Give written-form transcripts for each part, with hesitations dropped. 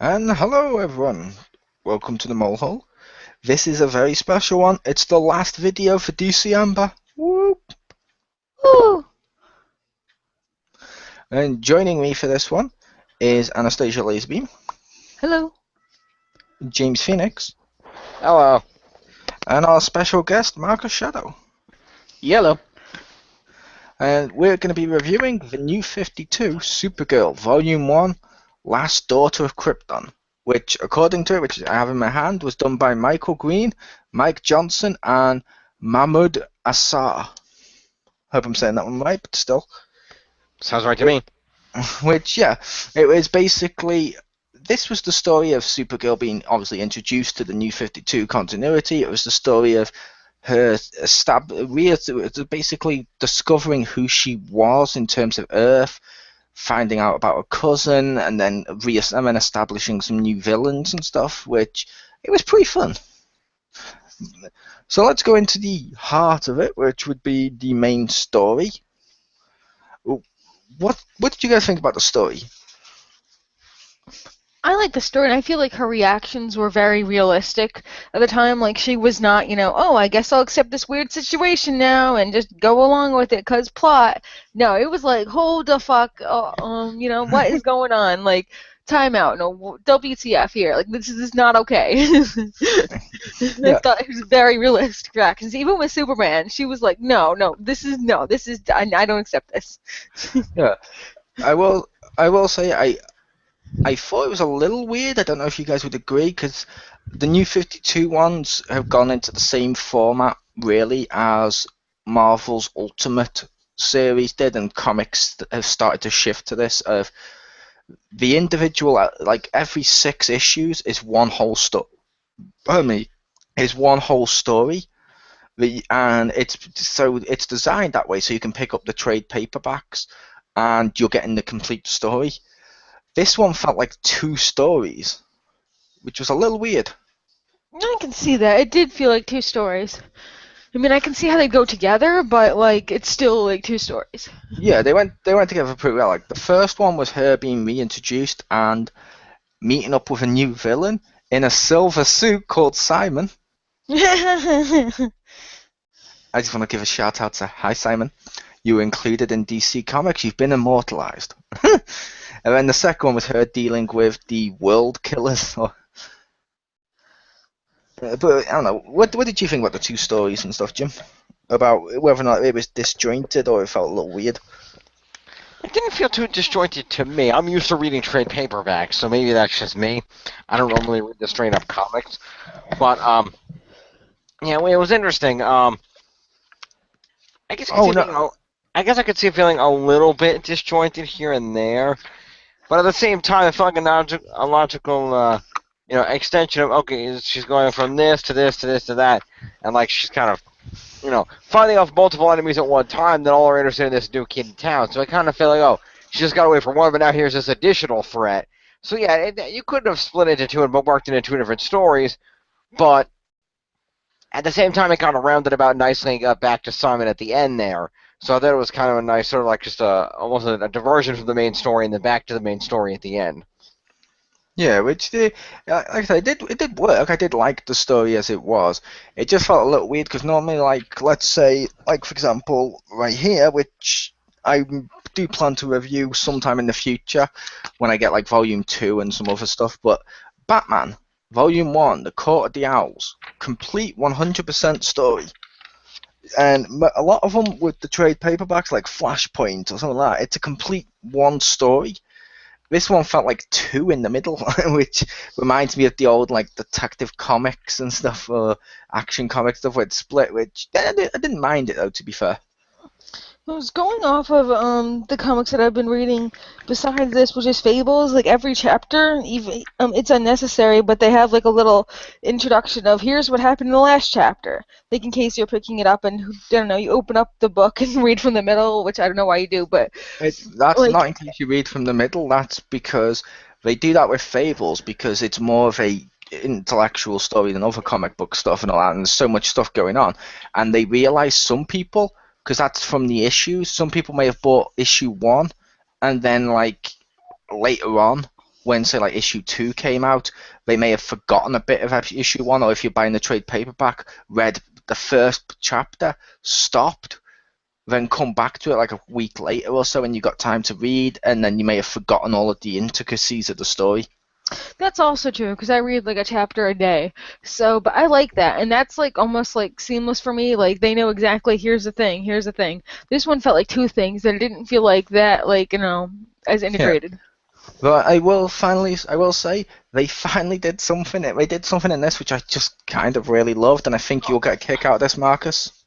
And hello everyone, welcome to the Mole Hole. This is a very special one. It's the last video for DCember. Whoop! Woo! And joining me for this one is Anastasia Lazerbeam, Hello. James Phoenix, Hello. and our special guest Marcus Shadow. Yellow. And we're going to be reviewing the New 52 Supergirl Volume 1, Last Daughter of Krypton, which, according to it, which I have in my hand, was done by Michael Green, Mike Johnson, and Mahmoud Assar. Hope I'm saying that one right, but still. Sounds right to me. Which, yeah, it was basically, this was the story of Supergirl being obviously introduced to the New 52 continuity. It was the story of her basically discovering who she was in terms of Earth, finding out about her cousin, and then establishing some new villains and stuff, which, it was pretty fun. So let's go into the heart of it, which would be the main story. What did you guys think about the story? I like the story, and I feel like her reactions were very realistic at the time. Like, she was not, oh, I guess I'll accept this weird situation now and just go along with it 'cause plot. No, it was like, hold the fuck, what is going on? Like, time out, no, WTF here. Like, this is not okay. I thought it was very realistic reactions. Even with Superman, she was like, no, I don't accept this. Yeah, I will say I thought it was a little weird. I don't know if you guys would agree, because the New 52 ones have gone into the same format, really, as Marvel's Ultimate series did, and comics have started to shift to this. Of the individual, like every 6 issues is one whole story. Is one whole story, and it's designed that way so you can pick up the trade paperbacks, and you're getting the complete story. This one felt like 2 stories, which was a little weird. I can see that. It did feel like 2 stories. I mean, I can see how they go together, but like it's still like 2 stories. Yeah, they went together pretty well. Like the first one was her being reintroduced and meeting up with a new villain in a silver suit called Simon. I just want to give a shout out to hi Simon. You were included in DC Comics. You've been immortalized. And then the second one was her dealing with the World Killers. But I don't know. What did you think about the 2 stories and stuff, Jim? About whether or not it was disjointed or it felt a little weird? It didn't feel too disjointed to me. I'm used to reading trade paperbacks, so maybe that's just me. I don't normally read the straight up comics. But, yeah, well, it was interesting. I guess I could see it feeling a little bit disjointed here and there. But at the same time, I felt like a logical, extension of, okay, she's going from this to this to this to that, and like she's kind of, fighting off multiple enemies at one time, then all are interested in this new kid in town. So I kind of feel like, oh, she just got away from one, but now here's this additional threat. So yeah, you couldn't have split it into 2 and worked into 2 different stories, but at the same time, it kind of rounded about nicely and got back to Simon at the end there. So I thought it was kind of a nice, sort of like just almost a diversion from the main story and then back to the main story at the end. Yeah, which like I said, it did work. I did like the story as it was. It just felt a little weird because normally, like, let's say, like for example, right here, which I do plan to review sometime in the future when I get like Volume 2 and some other stuff. But Batman Volume 1, The Court of the Owls, complete 100% story. And a lot of them with the trade paperbacks, like Flashpoint or something like that, it's a complete one story. This one felt like 2 in the middle, which reminds me of the old like Detective Comics and stuff, or Action Comics stuff where it's split, which I didn't mind it though, to be fair. I was going off of the comics that I've been reading. Besides this, which is Fables, like every chapter, even it's unnecessary, but they have like a little introduction of here's what happened in the last chapter. Like in case you're picking it up and I don't know, you open up the book and read from the middle, which I don't know why you do, but That's like, not in case you read from the middle. That's because they do that with Fables because it's more of a intellectual story than other comic book stuff and all that, and there's so much stuff going on, and they realize some people, because that's from the issues, some people may have bought issue 1 and then like later on when, say, like issue 2 came out, they may have forgotten a bit of issue 1, or if you're buying the trade paperback, read the first chapter, stopped, then come back to it like a week later or so, and you got time to read, and then you may have forgotten all of the intricacies of the story. That's also true, because I read like a chapter a day. So, but I like that, and that's like almost like seamless for me. Like they know exactly, here's the thing, here's the thing. This one felt like two things, and it didn't feel like that, like, as integrated. But I will say, they finally did something. They did something in this which I just kind of really loved, and I think you'll get a kick out of this, Marcus.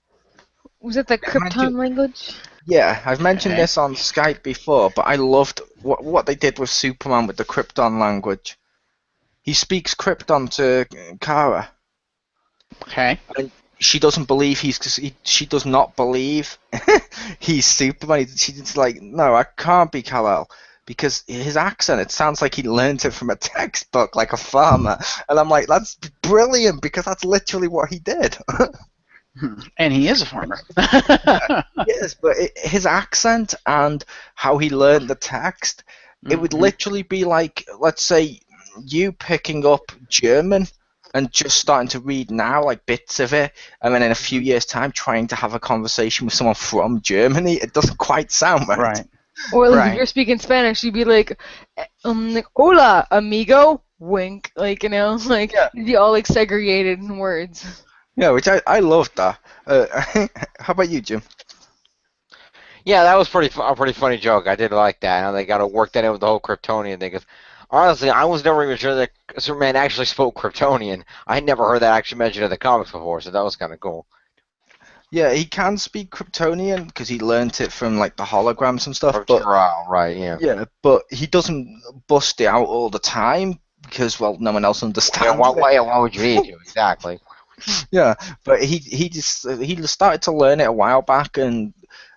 Was it the Krypton language? Yeah, I've mentioned this on Skype before, but I loved what they did with Superman with the Krypton language. He speaks Krypton to Kara. Okay. And she doesn't believe she does not believe he's Superman. She's like, no, I can't be Kal-El. Because his accent, it sounds like he learned it from a textbook, like a farmer. And I'm like, that's brilliant, because that's literally what he did. And he is a farmer. Yes, but his accent and how he learned the text, it would literally be like, let's say, you picking up German and just starting to read now, like bits of it, and then in a few years' time trying to have a conversation with someone from Germany. It doesn't quite sound right. Right. Or like if you're speaking Spanish, you'd be like, hola, amigo, wink, like, like, you'd be all like segregated in words. Yeah, which I loved that. How about you, Jim? Yeah, that was a pretty funny joke. I did like that. How they got to work that in with the whole Kryptonian thing. 'Cause honestly, I was never even sure that Superman actually spoke Kryptonian. I had never heard that actually mentioned in the comics before, so that was kind of cool. Yeah, he can speak Kryptonian because he learnt it from like the holograms and stuff. But right, yeah. Yeah, but he doesn't bust it out all the time because, well, no one else understands. Yeah, why would you need to? Exactly. Yeah, but he just started to learn it a while back, and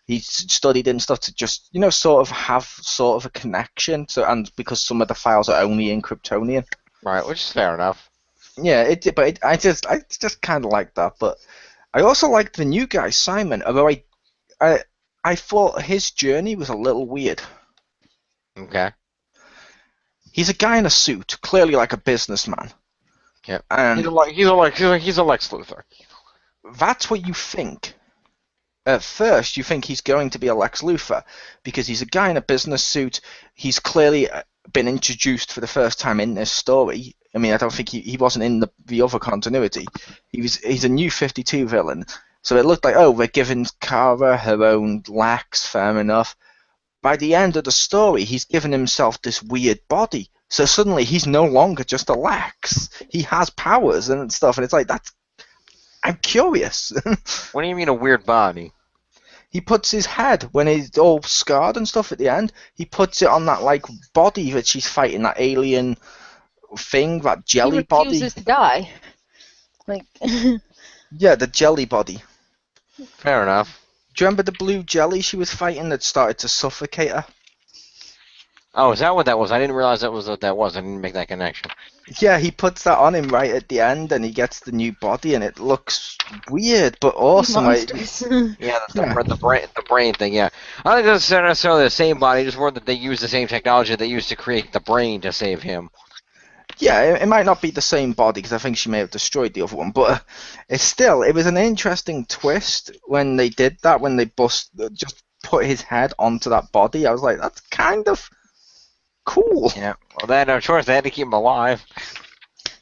he studied it and stuff to just sort of have sort of a connection. So, and because some of the files are only in Kryptonian. Right, which is fair enough. Yeah, I just kind of like that, but I also liked the new guy, Simon, although I thought his journey was a little weird. Okay. He's a guy in a suit, clearly like a businessman. Yeah. And he's a Lex Luthor. That's what you think. At first, you think he's going to be a Lex Luthor because he's a guy in a business suit. He's clearly been introduced for the first time in this story. I mean, I don't think he wasn't in the other continuity. He's a new 52 villain. So it looked like, oh, we're giving Kara her own Lex, fair enough. By the end of the story, he's given himself this weird body. So suddenly he's no longer just a Lex. He has powers and stuff, and it's like, I'm curious. What do you mean a weird body? He puts his head, when he's all scarred and stuff at the end, he puts it on that like body that she's fighting, that alien thing, that jelly body. He refuses to die. Like. Yeah, the jelly body. Fair enough. Do you remember the blue jelly she was fighting that started to suffocate her? Oh, is that what that was? I didn't realize that was what that was. I didn't make that connection. Yeah, he puts that on him right at the end, and he gets the new body, and it looks weird but awesome. Yeah, the brain thing. Yeah, I don't think that's necessarily the same body. Just more that they use the same technology they used to create the brain to save him. Yeah, it might not be the same body because I think she may have destroyed the other one, but it was an interesting twist when they did that. When they just put his head onto that body, I was like, that's kind of cool. Yeah. Well, then of course they had to keep him alive.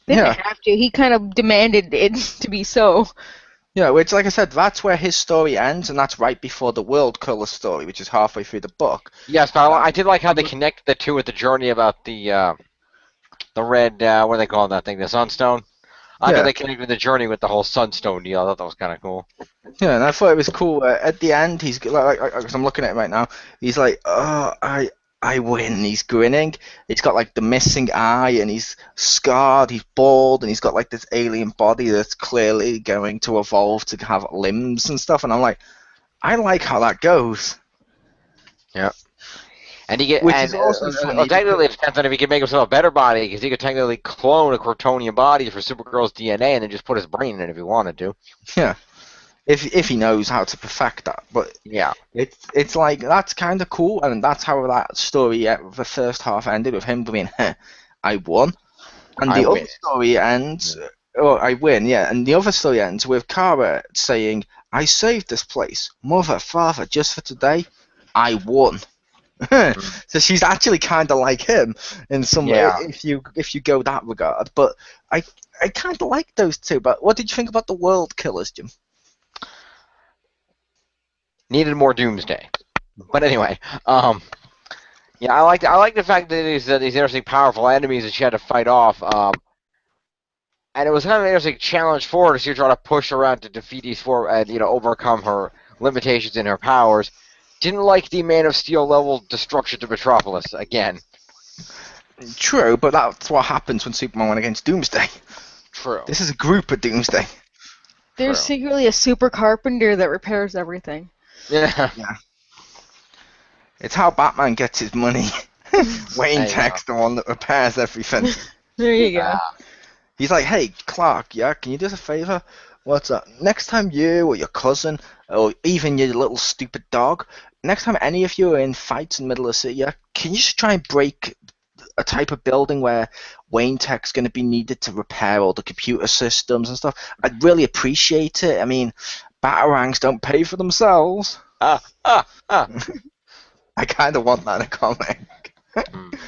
They didn't have to. He kind of demanded it to be so. Yeah, which, like I said, that's where his story ends, and that's right before the World Color story, which is halfway through the book. Yes, but I did like how they connected the two with the journey about the red, what do they call that thing, the Sunstone? I thought they connected the journey with the whole Sunstone deal. I thought that was kind of cool. Yeah, and I thought it was cool. At the end, he's like, I'm looking at it right now. He's like, oh, I win. He's grinning. He's got like the missing eye, and he's scarred. He's bald, and he's got like this alien body that's clearly going to evolve to have limbs and stuff. And I'm like, I like how that goes. Yeah. And he get, Which and, is also funny technically it depends on if he can make himself a better body, because he could technically clone a Kryptonian body for Supergirl's DNA and then just put his brain in it if he wanted to. Yeah. if he knows how to perfect that. But Yeah. it's like that's kind of cool, and that's how that story, the first half ended with him being, I won, and I the win. other story ends. Oh, I win, yeah, and the other story ends with Kara saying, "I saved this place, mother, father, just for today. I won." So she's actually kind of like him in some Yeah. if you go that regard. But I kind of like those two. But what did you think about the World Killers, Jim? Needed more Doomsday. But anyway, yeah, I like the fact that these interesting, powerful enemies that she had to fight off. And it was kind of an interesting challenge for her to see her try to push around to defeat these four and overcome her limitations in her powers. Didn't like the Man of Steel level destruction to Metropolis again. True, but that's what happens when Superman went against Doomsday. True. This is a group of Doomsday. There's True. secretly a super carpenter that repairs everything. Yeah. Yeah. It's how Batman gets his money. Wayne There you Tech's the one that repairs everything. There you go. He's like, hey, Clark, yeah, can you do us a favor? What's up? Next time you or your cousin, or even your little stupid dog, next time any of you are in fights in the middle of the city, yeah, can you just try and break a type of building where Wayne Tech's going to be needed to repair all the computer systems and stuff? I'd really appreciate it. I mean, batarangs don't pay for themselves. Ah. I kind of want that in a comic. Mm.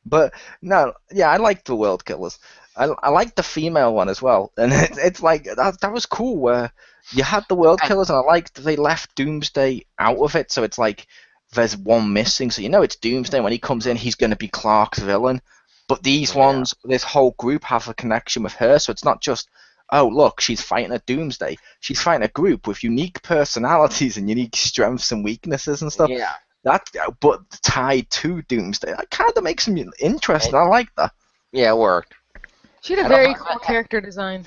But no, yeah, I like the World Killers. I like the female one as well, and it's like that was cool where you had the World Killers, and I liked they left Doomsday out of it, so it's like there's one missing, so you know it's Doomsday. When he comes in, he's going to be Clark's villain. But these ones, this whole group have a connection with her, so it's not just, oh look, she's fighting a Doomsday. She's fighting a group with unique personalities and unique strengths and weaknesses and stuff. Yeah. But tied to Doomsday. That kind of makes them interesting. I like that. Yeah, it worked. She had a very cool character design.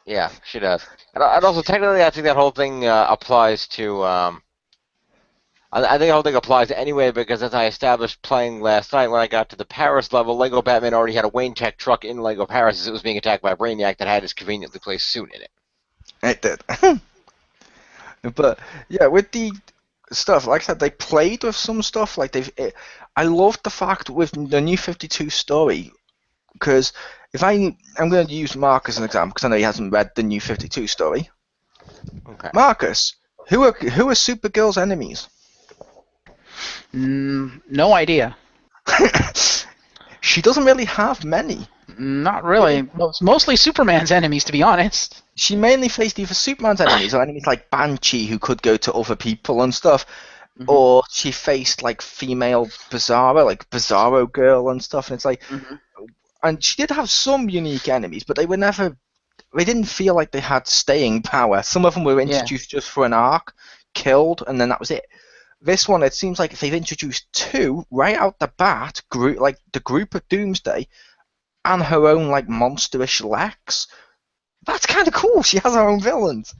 Yeah, she does. And also, technically, I think that whole thing applies to. I think the whole thing applies anyway because, as I established playing last night, when I got to the Paris level, Lego Batman already had a Wayne Tech truck in Lego Paris as it was being attacked by Brainiac that had his conveniently placed suit in it. It did. But yeah, with the stuff, like I said, they played with some stuff. Like I loved the fact with the New 52 story, because if I'm going to use Mark as an example because I know he hasn't read the New 52 story. Okay. Marcus, who are Supergirl's enemies? No idea. She doesn't really have many. Not really. It's mostly Superman's enemies, to be honest. She mainly faced either Superman's enemies or enemies like Banshee, who could go to other people and stuff, or she faced like female Bizarro, like Bizarro Girl and stuff. And it's like, and she did have some unique enemies, but they were never. They didn't feel like they had staying power. Some of them were introduced just for an arc, killed, and then that was it. This one, it seems like if they've introduced two right out the bat, like the group of Doomsday, and her own like monsterish Lex. That's kind of cool. She has her own villains.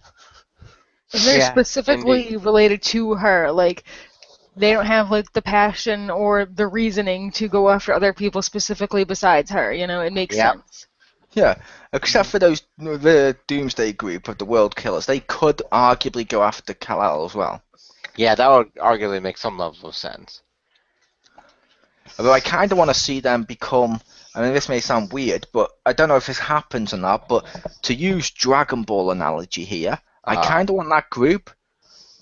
And they're specifically related to her. Like, they don't have like the passion or the reasoning to go after other people specifically besides her. You know, it makes sense. Yeah, except for the Doomsday group of the World Killers, they could arguably go after Kal-El as well. Yeah, that would arguably make some level of sense. Although I kind of want to see them become. I mean, this may sound weird, but I don't know if this happens or not. But to use Dragon Ball analogy here, I kind of want that group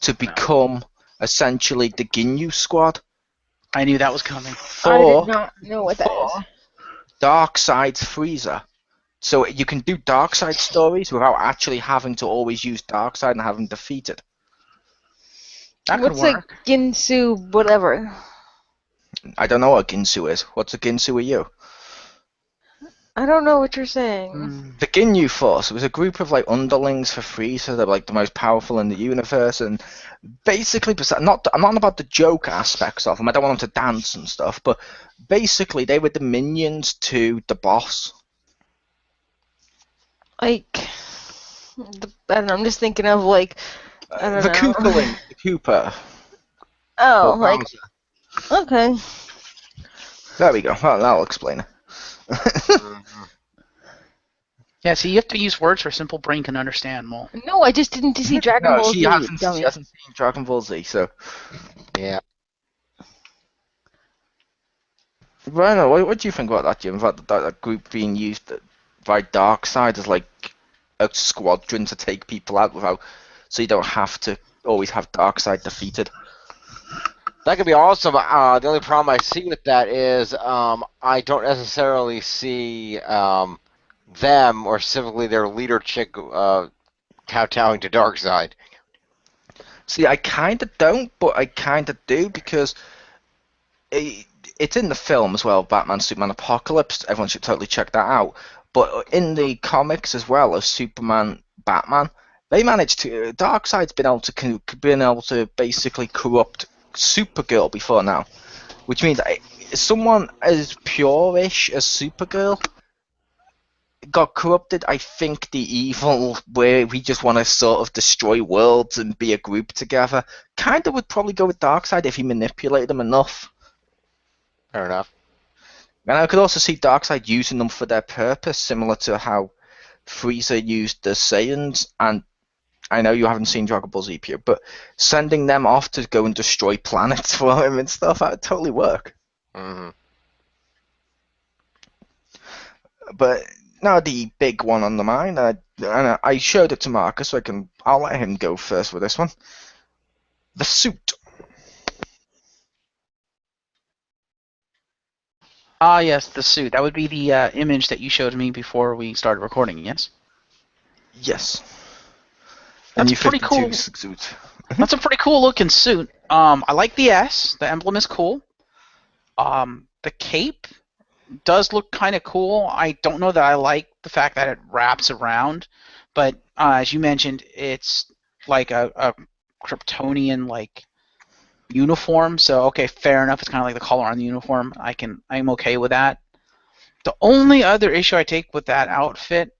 to become essentially the Ginyu Squad. I knew that was coming. I did not know what that is. Darkseid's Frieza. So you can do Darkseid stories without actually having to always use Darkseid and have him defeated. That What's could work. a Ginsu whatever? I don't know what Ginsu is. What's a Ginsu are you? I don't know what you're saying. The Ginyu Force was a group of like underlings for Frieza. They're like the most powerful in the universe, and basically, I'm not on about the joke aspects of them. I don't want them to dance and stuff, but basically, they were the minions to the boss. Like, I don't know. I'm just thinking of like, I don't know. The Koopaling, the Koopa. Oh, like, okay. There we go. Well, that'll explain it. Yeah, see, you have to use words her simple brain can understand, Mole. No, I just didn't see Dragon No, Ball she Z, hasn't. She dummy. hasn't seen Dragon Ball Z, so. Yeah. Ryan, what do you think about that, Jim? About that group being used by Darkseid as like a squadron to take people out without, so you don't have to always have Darkseid defeated. That could be awesome. The only problem I see with that is I don't necessarily see them, or specifically their leader chick, kowtowing to Darkseid. See, I kind of don't, but I kind of do because it's in the film as well, Batman, Superman, Apocalypse. Everyone should totally check that out. But in the comics as well as Superman, Batman, they managed to. Darkseid's been able to basically corrupt Supergirl before now, which means someone as pure-ish as Supergirl got corrupted. I think the evil where we just want to sort of destroy worlds and be a group together kind of would probably go with Darkseid if he manipulated them enough. Fair enough. And I could also see Darkseid using them for their purpose, similar to how Frieza used the Saiyans. And I know you haven't seen Dragon Ball Z, but sending them off to go and destroy planets for him and stuff, that would totally work. Mm-hmm. But now the big one on the mind, and I showed it to Marcus, so I'll let him go first with this one. The suit. Ah, yes, the suit. That would be the image that you showed me before we started recording, yes? Yes. That's and pretty cool. Suit. That's a pretty cool looking suit. I like the S. The emblem is cool. The cape does look kind of cool. I don't know that I like the fact that it wraps around, but as you mentioned, it's like a Kryptonian like uniform. So okay, fair enough. It's kind of like the collar on the uniform. I'm okay with that. The only other issue I take with that outfit,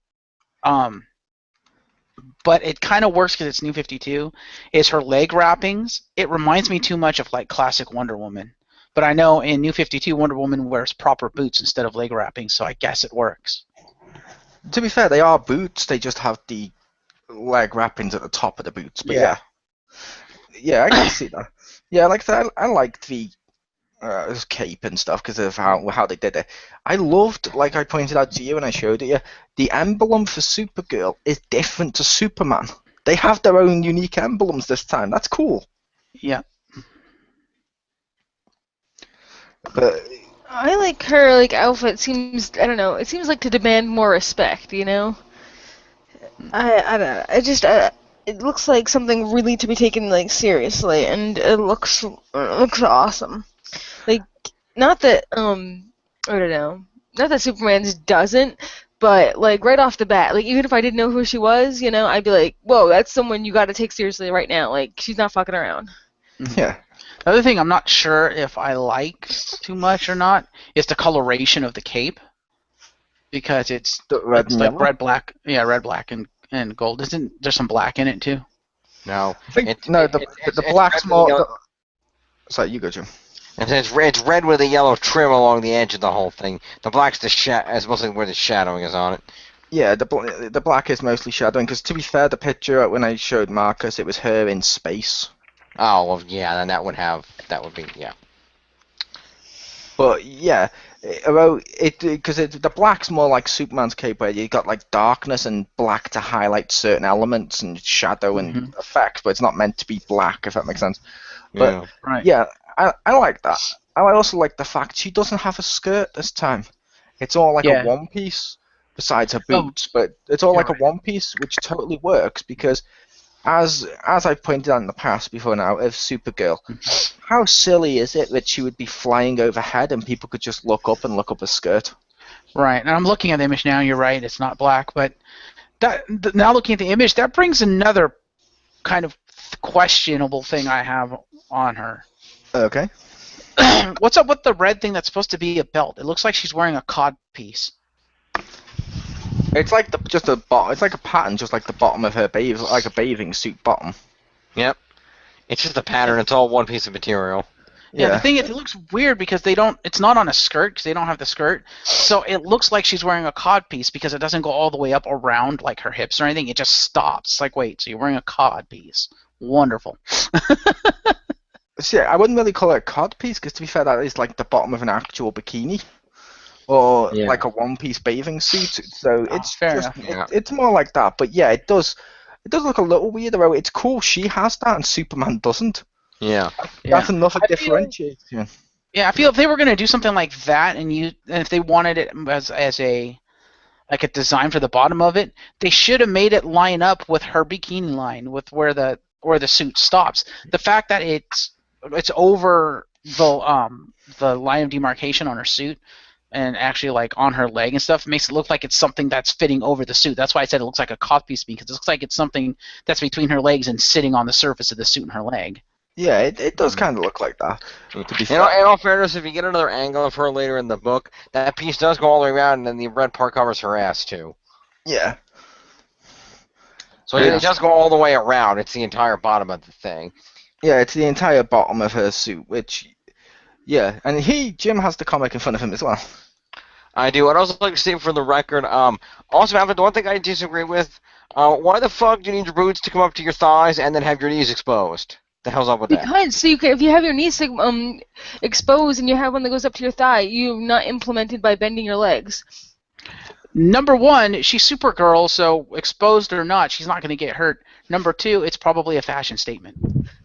but it kind of works because it's New 52, is her leg wrappings. It reminds me too much of like classic Wonder Woman. But I know in New 52, Wonder Woman wears proper boots instead of leg wrappings, so I guess it works. To be fair, they are boots. They just have the leg wrappings at the top of the boots. But yeah, I can see that. Yeah, like that. I liked the cape and stuff because of how they did it. I loved, like I pointed out to you when I showed it you, the emblem for Supergirl is different to Superman. They have their own unique emblems this time. That's cool. Yeah. But I like her outfit. Seems, I don't know. It seems like to demand more respect. You know. I don't know. It looks like something really to be taken seriously, and it looks awesome. Like, not that I don't know. Not that Superman's doesn't, but right off the bat, even if I didn't know who she was, I'd be like, whoa, that's someone you got to take seriously right now. She's not fucking around. Yeah. The other thing I'm not sure if I like too much or not is the coloration of the cape, because it's red and yellow? red, black, and gold. Isn't there some black in it too? No. I think the black's more. Sorry, you go, Jim. It's red with a yellow trim along the edge of the whole thing. The black's is mostly where the shadowing is on it. Yeah, the black is mostly shadowing, because to be fair, the picture when I showed Marcus, it was her in space. Oh, well, yeah, then that would be, yeah. But yeah, because the black's more like Superman's cape, where you got darkness and black to highlight certain elements and shadow and effects, but it's not meant to be black, if that makes sense. But Yeah. Right. yeah, I like that. I also like the fact she doesn't have a skirt this time. It's all a one piece, besides her boots, but it's all a one piece, which totally works because. As I've pointed out in the past before now of Supergirl, how silly is it that she would be flying overhead and people could just look up and look up a skirt? Right, and I'm looking at the image now. You're right, it's not black, but now looking at the image, that brings another kind of questionable thing I have on her. Okay. What's up with the red thing that's supposed to be a belt? It looks like she's wearing a cod piece. It's just a bottom. It's like a pattern, just like the bottom of her like a bathing suit bottom. Yep. It's just a pattern. It's all one piece of material. Yeah, the Yeah. thing is, it looks weird because they don't. It's not on a skirt because they don't have the skirt, so it looks like she's wearing a cod piece because it doesn't go all the way up around like her hips or anything. It just stops. It's like, wait, so you're wearing a cod piece? Wonderful. See, I wouldn't really call it a cod piece because, to be fair, that is like the bottom of an actual bikini or Yeah. like a one-piece bathing suit. So Oh, it's fair just enough. it's more like that. But yeah, it does look a little weird. Though it's cool she has that and Superman doesn't. Yeah. That's another I feel- differentiation. Yeah, I feel if they were gonna do something like that, and if they wanted it as a like a design for the bottom of it, they should have made it line up with her bikini line, with where the suit stops. The fact that it's over the line of demarcation on her suit and actually like on her leg and stuff makes it look like it's something that's fitting over the suit. That's why I said it looks like a cod piece because it looks like it's something that's between her legs and sitting on the surface of the suit and her leg. Yeah, it does kind of look like that. To be In fair. all fairness, if you get another angle of her later in the book, that piece does go all the way around, and then the red part covers her ass too. Yeah. So Yeah. it does go all the way around. It's the entire bottom of the thing. Yeah, it's the entire bottom of her suit, which, yeah, and Jim has the comic in front of him as well. I do. I'd also like to say for the record, also, Alvin, the one thing I disagree with, why the fuck do you need your boots to come up to your thighs and then have your knees exposed? The hell's up with that? Because so you can, if you have your knees exposed and you have one that goes up to your thigh, you're not implemented by bending your legs. Number one, she's Supergirl, so exposed or not, she's not going to get hurt. Number two, it's probably a fashion statement.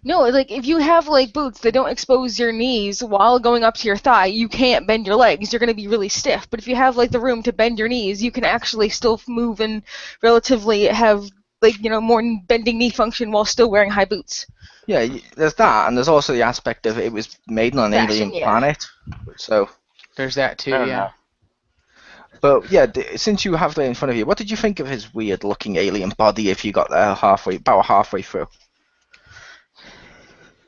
No, like if you have like boots that don't expose your knees while going up to your thigh, you can't bend your legs. You're going to be really stiff. But if you have like the room to bend your knees, you can actually still move and relatively have like more bending knee function while still wearing high boots. Yeah, there's that, and there's also the aspect of it was made on an Fashion, alien yeah. planet. So, There's that too, Fair yeah. enough. but yeah, since you have that in front of you, what did you think of his weird-looking alien body? If you got there about halfway through.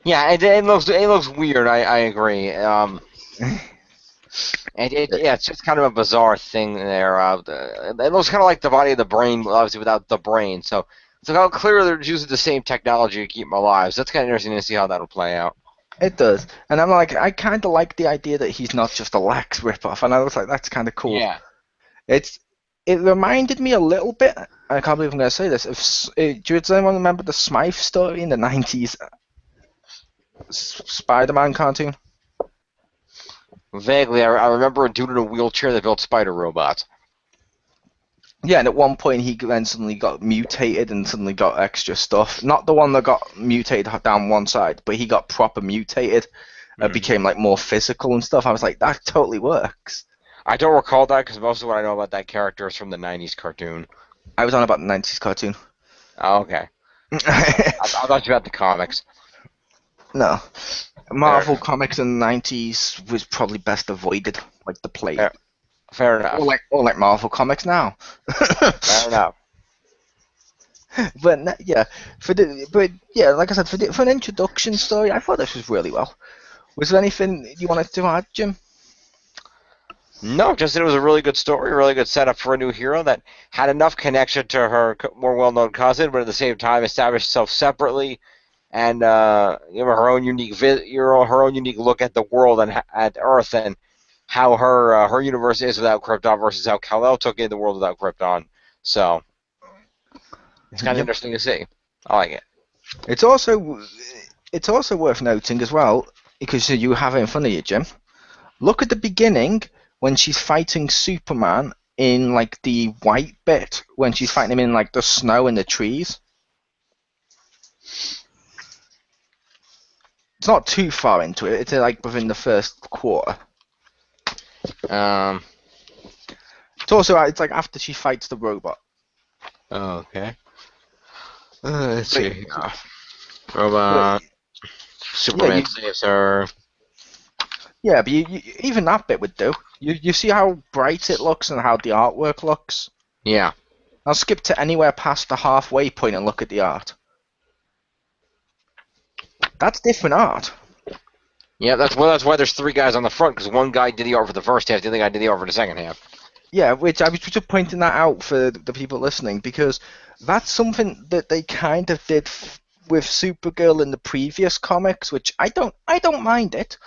Yeah, it looks weird. I agree. It's just kind of a bizarre thing there. It looks kind of like the body of the brain, obviously without the brain. So how clear they're using the same technology to keep them alive. So that's kind of interesting to see how that'll play out. It does, and I'm like, I kind of like the idea that he's not just a Lex ripoff, and I was like, that's kind of cool. Yeah. It reminded me a little bit. I can't believe I'm going to say this. Does anyone remember the Smythe story in the '90s Spider-Man cartoon? Vaguely, I remember a dude in a wheelchair that built spider robots. Yeah, and at one point he then suddenly got mutated and suddenly got extra stuff. Not the one that got mutated down one side, but he got proper mutated. Became like more physical and stuff. I was like, that totally works. I don't recall that because most of what I know about that character is from the '90s cartoon. I was on about the '90s cartoon. Oh, okay. I thought you about the comics. No. Marvel comics in the '90s was probably best avoided, like the plague. Fair enough. Or like Marvel comics now. Fair enough. But yeah, like I said, for an introduction story, I thought this was really well. Was there anything you wanted to add, Jim? No, just that it was a really good story, a really good setup for a new hero that had enough connection to her more well-known cousin, but at the same time established herself separately, and her own unique her own unique look at the world and at Earth, and how her universe is without Krypton versus how Kal-El took in the world without Krypton. So it's kind of interesting to see. I like it. It's also worth noting as well, because you have it in front of you, Jim. Look at the beginning when she's fighting Superman in like the white bit, when she's fighting him in like the snow and the trees. It's not too far into it. It's like within the first quarter. It's like after she fights the robot. Oh, okay. Let's see. Robot. Superman saves her. Yeah, but even that bit would do. You see how bright it looks and how the artwork looks? Yeah. I'll skip to anywhere past the halfway point and look at the art. That's different art. Yeah, that's why there's three guys on the front, because one guy did the art for the first half, the other guy did the art for the second half. Yeah, which I was just pointing that out for the people listening, because that's something that they kind of did with Supergirl in the previous comics, which I don't mind it.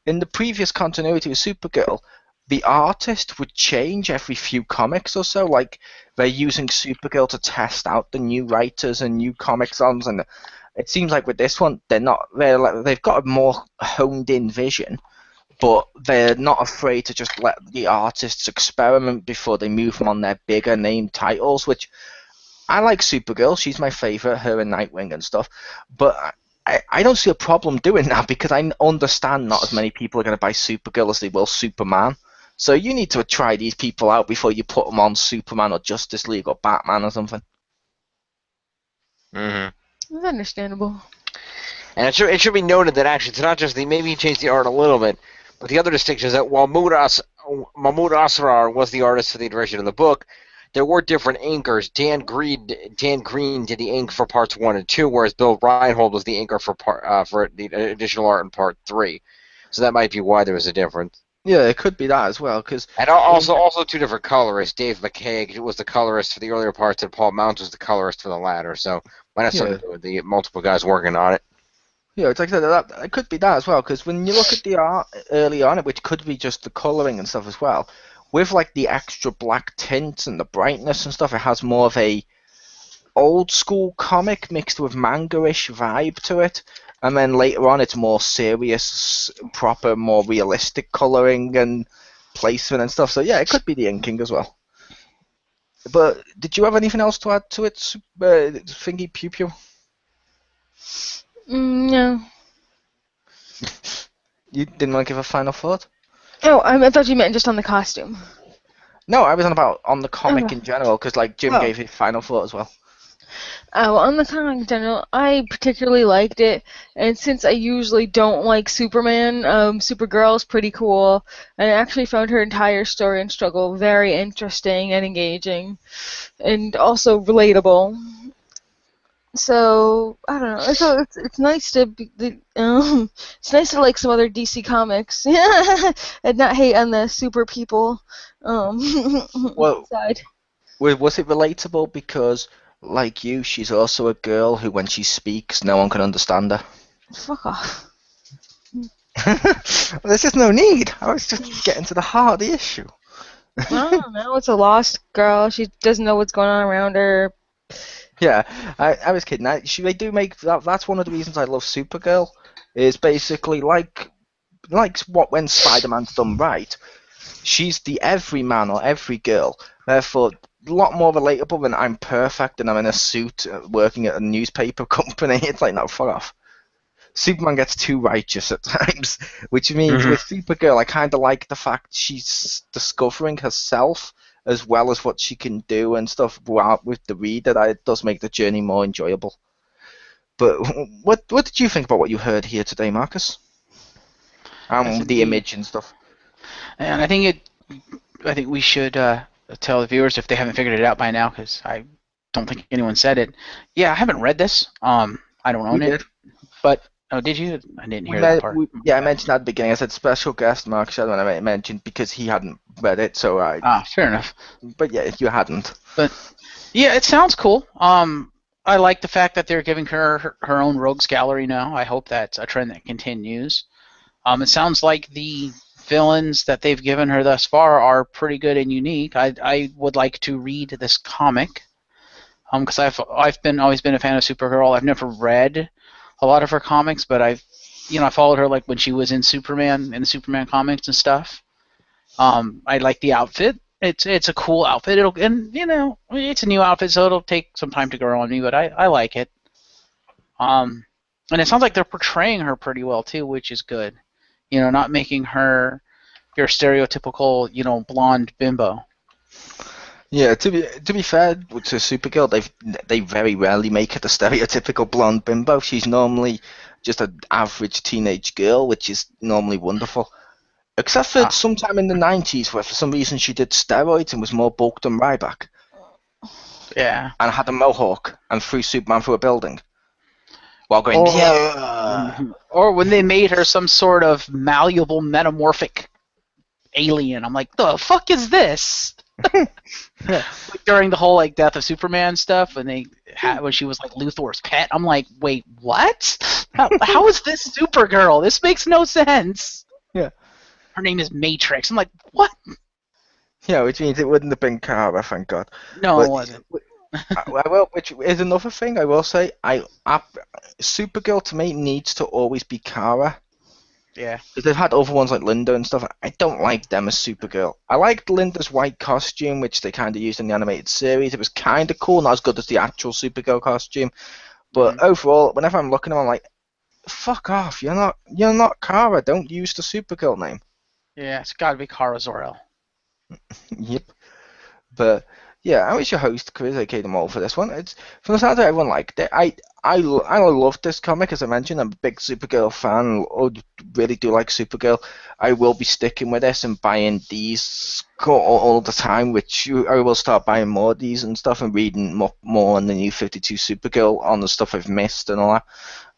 In the previous continuity with Supergirl, the artist would change every few comics or so. Like they're using Supergirl to test out the new writers and new comics on, and it seems like with this one, they're not. They've got a more honed-in vision, but they're not afraid to just let the artists experiment before they move them on their bigger name titles. Which I like Supergirl; she's my favorite, her and Nightwing and stuff. But I don't see a problem doing that because I understand not as many people are going to buy Supergirl as they will Superman. So you need to try these people out before you put them on Superman or Justice League or Batman or something. That's understandable. And it should be noted that actually it's not just maybe he changed the art a little bit, but the other distinction is that while Mahmoud Asrar was the artist for the version of the book, there were different inkers. Dan Green did the ink for parts 1 and 2, whereas Bill Reinhold was the inker for the additional art in part 3. So that might be why there was a difference. Yeah, it could be that as well. And also two different colorists. Dave McCaig was the colorist for the earlier parts, and Paul Mounts was the colorist for the latter. So might have something to do with the multiple guys working on it. Yeah, it's like that. It could be that as well, because when you look at the art early on, which could be just the coloring and stuff as well, with like the extra black tints and the brightness and stuff, it has more of a old school comic mixed with manga-ish vibe to it. And then later on, it's more serious, proper, more realistic coloring and placement and stuff. So yeah, it could be the inking as well. But did you have anything else to add to it, Thingy Pew Pew? No. You didn't want to give a final thought? Oh, I thought you meant just on the costume. No, I was on the comic in general, because like Jim gave his final thought as well. On the comic in general, I particularly liked it, and since I usually don't like Superman, Supergirl is pretty cool, and I actually found her entire story and struggle very interesting and engaging, and also relatable. So I don't know. So it's nice to it's nice to like some other DC comics and not hate on the super people side. Was it relatable because, like you, she's also a girl who, when she speaks, no one can understand her? Fuck off. There's just no need. I was just getting to the heart of the issue. I don't know. It's a lost girl. She doesn't know what's going on around her. Yeah, I was kidding. They do make that. That's one of the reasons I love Supergirl. Is basically like what when Spider-Man's done right. She's the everyman or every girl. Therefore, a lot more relatable than I'm perfect and I'm in a suit working at a newspaper company. It's like, no, fuck off. Superman gets too righteous at times, which means with Supergirl, I kind of like the fact she's discovering herself as well as what she can do and stuff with the reader. It does make the journey more enjoyable. But what did you think about what you heard here today, Marcus? The image and stuff. And I think we should tell the viewers if they haven't figured it out by now, because I don't think anyone said it. Yeah, I haven't read this. I don't own it. But did you? I didn't hear that part. I mentioned at the beginning. I said special guest Mark Shadow, and I mentioned because he hadn't read it. So fair enough. But yeah, you hadn't. But yeah, it sounds cool. I like the fact that they're giving her own rogues gallery now. I hope that's a trend that continues. It sounds like the villains that they've given her thus far are pretty good and unique. I would like to read this comic because I've always been a fan of Supergirl. I've never read a lot of her comics, but I followed her like when she was in Superman, in the Superman comics and stuff. I like the outfit. It's a cool outfit. It's a new outfit, so it'll take some time to grow on me, but I like it. And it sounds like they're portraying her pretty well too, which is good. Not making her your stereotypical, blonde bimbo. Yeah, to be fair to Supergirl, they very rarely make her the stereotypical blonde bimbo. She's normally just an average teenage girl, which is normally wonderful. Except for sometime in the 90s, where for some reason she did steroids and was more bulked than Ryback. Yeah. And had a mohawk and threw Superman through a building. While going, or when they made her some sort of malleable metamorphic alien. I'm like, the fuck is this? Like during the whole like death of Superman stuff, and when she was like Luthor's pet, I'm like, wait, what? How is this Supergirl? This makes no sense. Yeah. Her name is Matrix. I'm like, what? Yeah, which means it wouldn't have been Kara, thank God. No, But it wasn't. I will, which is another thing I will say. Supergirl to me needs to always be Kara. Yeah. Because they've had other ones like Linda and stuff. I don't like them as Supergirl. I liked Linda's white costume, which they kind of used in the animated series. It was kind of cool, not as good as the actual Supergirl costume. But overall, whenever I'm looking at them, I'm like, fuck off. You're not Kara. Don't use the Supergirl name. Yeah, it's got to be Kara Zor-El. Yep. But yeah, I was your host, Chriz, aka the Mole, for this one. It's from the sound of it, everyone liked it. I loved this comic, as I mentioned. I'm a big Supergirl fan. Really do like Supergirl. I will be sticking with this and buying these all the time, I will start buying more of these and stuff and reading more on the New 52 Supergirl on the stuff I've missed and all that.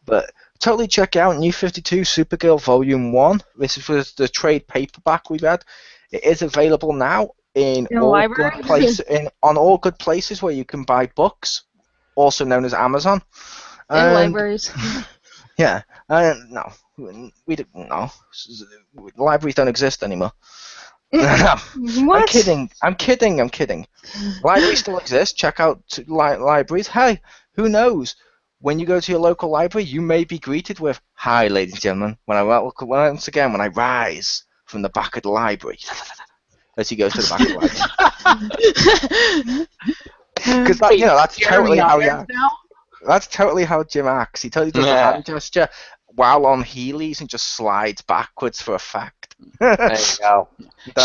But totally check out New 52 Supergirl Volume 1. This was the trade paperback we read. It is available now in all good places, on all good places where you can buy books, also known as Amazon. And libraries. Yeah, no, we don't. No, libraries don't exist anymore. No, What? I'm kidding. Libraries still exist. Check out libraries. Hey, who knows? When you go to your local library, you may be greeted with, "Hi, ladies and gentlemen." When I rise from the back of the library, as he goes to the back of the library. Because that's totally how he acts. That's totally how Jim acts. He totally does the hand gesture while on Heelys and just slides backwards for effect. There you go.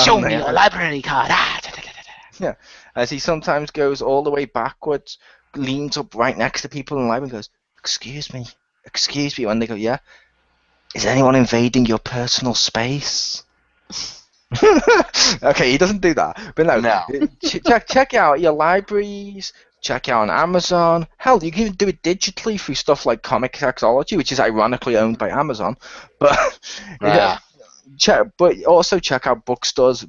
Show me your library card. Yeah, as he sometimes goes all the way backwards, leans up right next to people in the library and goes, excuse me. When they go, yeah, is anyone invading your personal space? Okay, he doesn't do that, but no. Check out your libraries. Check out on Amazon. Hell, you can even do it digitally through stuff like Comic Sexology, which is ironically owned by Amazon. But but also check out bookstores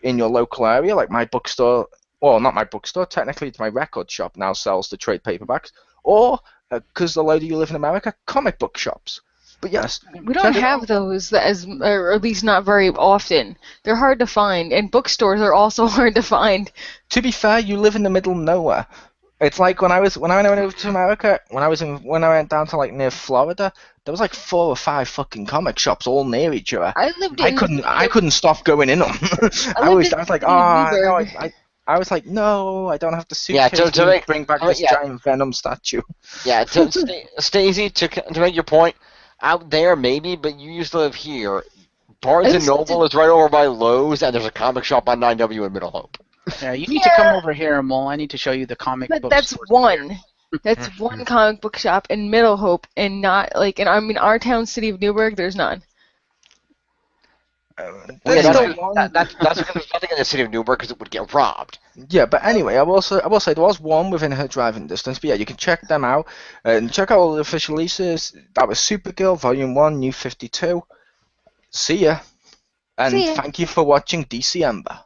in your local area, like my bookstore. Well, not my bookstore. Technically, it's my record shop now sells the trade paperbacks. Or, because a load of you live in America, comic book shops. But yes, we don't have those or at least not very often. They're hard to find, and bookstores are also hard to find. To be fair, you live in the middle of nowhere. It's like when I went over to America, when I went down to like near Florida, there was like 4 or 5 fucking comic shops all near each other. I couldn't stop going in them. I was like, I was like, no, I don't have the suitcase to bring back this giant Venom statue. Yeah, Stacey, to make your point, out there maybe, but you used to live here. Barnes and Noble is right over by Lowe's, and there's a comic shop on 9W in Middle Hope. Yeah, you need to come over here, Mole. I need to show you the comic book. But that's one. That's one comic book shop in Middle Hope, and not like in our town, city of Newburgh, there's none. That's because there's nothing in the city of Newburgh because it would get robbed. Yeah, but anyway, I will say there was one within her driving distance. But yeah, you can check them out and check out all the official releases. That was Supergirl Volume 1, New 52. See ya, and thank you for watching DCember.